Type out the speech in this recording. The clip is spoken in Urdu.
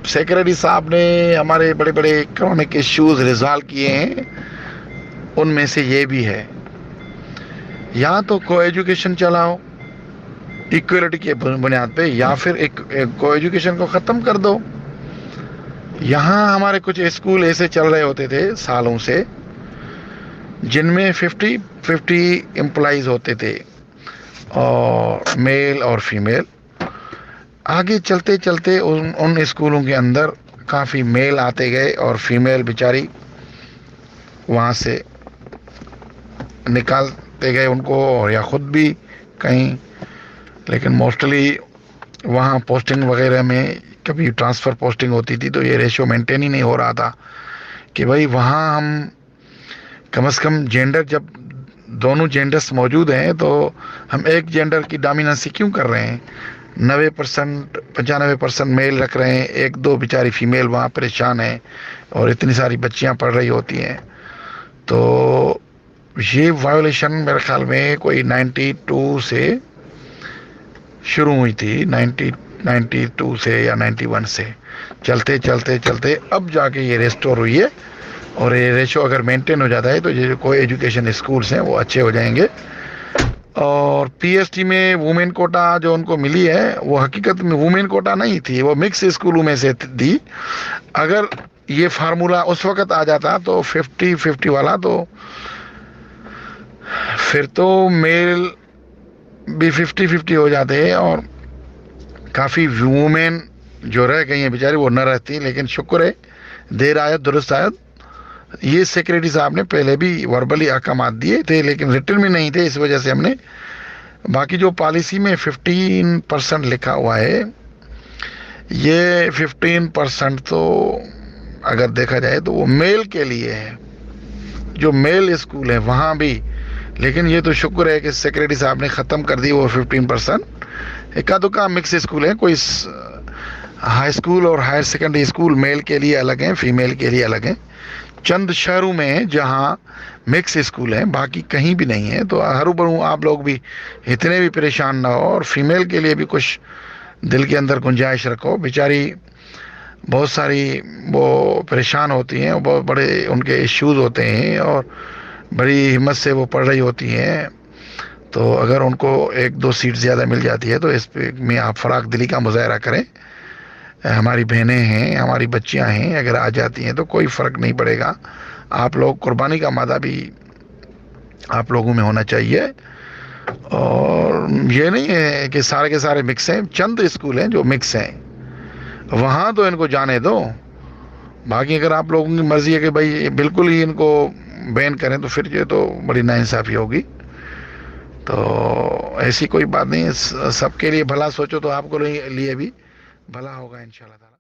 سیکرٹری صاحب نے ہمارے بڑے بڑے کرونک ایشوز ریزالو کیے ہیں، ان میں سے یہ بھی ہے، یا تو کو ایجوکیشن چلاؤ ایکویلٹی کے بنیاد پہ، یا پھر ایک کو ایجوکیشن کو ختم کر دو۔ یہاں ہمارے کچھ اسکول ایسے چل رہے ہوتے تھے سالوں سے، جن میں 50 امپلائیز ہوتے تھے، اور میل اور فیمیل۔ آگے چلتے چلتے ان اسکولوں کے اندر کافی میل آتے گئے اور فیمیل بیچاری وہاں سے نکالتے گئے ان کو، اور یا خود بھی کہیں، لیکن موسٹلی وہاں پوسٹنگ وغیرہ میں کبھی ٹرانسفر پوسٹنگ ہوتی تھی تو یہ ریشو مینٹین ہی نہیں ہو رہا تھا کہ بھائی وہاں ہم کم از کم جینڈر، جب دونوں جینڈرس موجود ہیں تو ہم ایک جینڈر کی ڈومیننسی کیوں کر رہے ہیں؟ 90% 95% میل رکھ رہے ہیں، ایک دو بیچاری فیمیل وہاں پریشان ہیں، اور اتنی ساری بچیاں پڑھ رہی ہوتی ہیں۔ تو یہ وائولیشن میرے خیال میں کوئی 92 سے شروع ہوئی تھی، 92 سے یا 91 سے، چلتے چلتے چلتے اب جا کے یہ ریسٹور ہوئی ہے، اور یہ ریشو اگر مینٹین ہو جاتا ہے تو یہ کوئی ایجوکیشن اسکولز ہیں وہ اچھے ہو جائیں گے۔ اور پی ایس ٹی میں وومین کوٹا جو ان کو ملی ہے، وہ حقیقت میں وومین کوٹا نہیں تھی، وہ مکس اسکولوں میں سے دی۔ اگر یہ فارمولا اس وقت آ جاتا تو 50-50 والا، تو پھر تو میل بھی 50-50 ہو جاتے ہیں، اور کافی وومین جو رہ گئی ہیں بیچاری وہ نہ رہتی۔ لیکن شکر ہے، دیر آیت درست آیت۔ یہ سیکریٹری صاحب نے پہلے بھی وربلی احکامات دیے تھے لیکن ریٹن میں نہیں تھے، اس وجہ سے ہم نے باقی جو پالیسی میں 15% لکھا ہوا ہے، یہ 15% تو اگر دیکھا جائے تو وہ میل کے لیے ہے، جو میل اسکول ہیں وہاں بھی۔ لیکن یہ تو شکر ہے کہ سیکریٹری صاحب نے ختم کر دی وہ 15%۔ اکا دکا مکس اسکول ہیں، کوئی ہائی اسکول اور ہائر سیکنڈری اسکول میل کے لیے الگ ہیں، فیمیل کے لیے الگ ہیں۔ چند شہروں میں ہیں جہاں مکس اسکول ہیں، باقی کہیں بھی نہیں ہے۔ تو ہرو برو آپ لوگ بھی اتنے بھی پریشان نہ ہو، اور فیمیل کے لیے بھی کچھ دل کے اندر گنجائش رکھو۔ بیچاری بہت ساری وہ پریشان ہوتی ہیں، بہت بڑے ان کے ایشوز ہوتے ہیں، اور بڑی ہمت سے وہ پڑھ رہی ہوتی ہیں۔ تو اگر ان کو 1-2 سیٹ زیادہ مل جاتی ہے تو اس پہ میں آپ فراخ دلی کا مظاہرہ کریں۔ ہماری بہنیں ہیں، ہماری بچیاں ہیں، اگر آ جاتی ہیں تو کوئی فرق نہیں پڑے گا۔ آپ لوگ قربانی کا مادہ بھی آپ لوگوں میں ہونا چاہیے، اور یہ نہیں ہے کہ سارے کے سارے مکس ہیں۔ چند اسکول ہیں جو مکس ہیں، وہاں تو ان کو جانے دو۔ باقی اگر آپ لوگوں کی مرضی ہے کہ بھائی بالکل ہی ان کو بین کریں تو پھر یہ تو بڑی ناانصافی ہوگی۔ تو ایسی کوئی بات نہیں ہے، سب کے لیے بھلا سوچو تو آپ کو لیے بھی بھلا ہوگا انشاءاللہ تعالی۔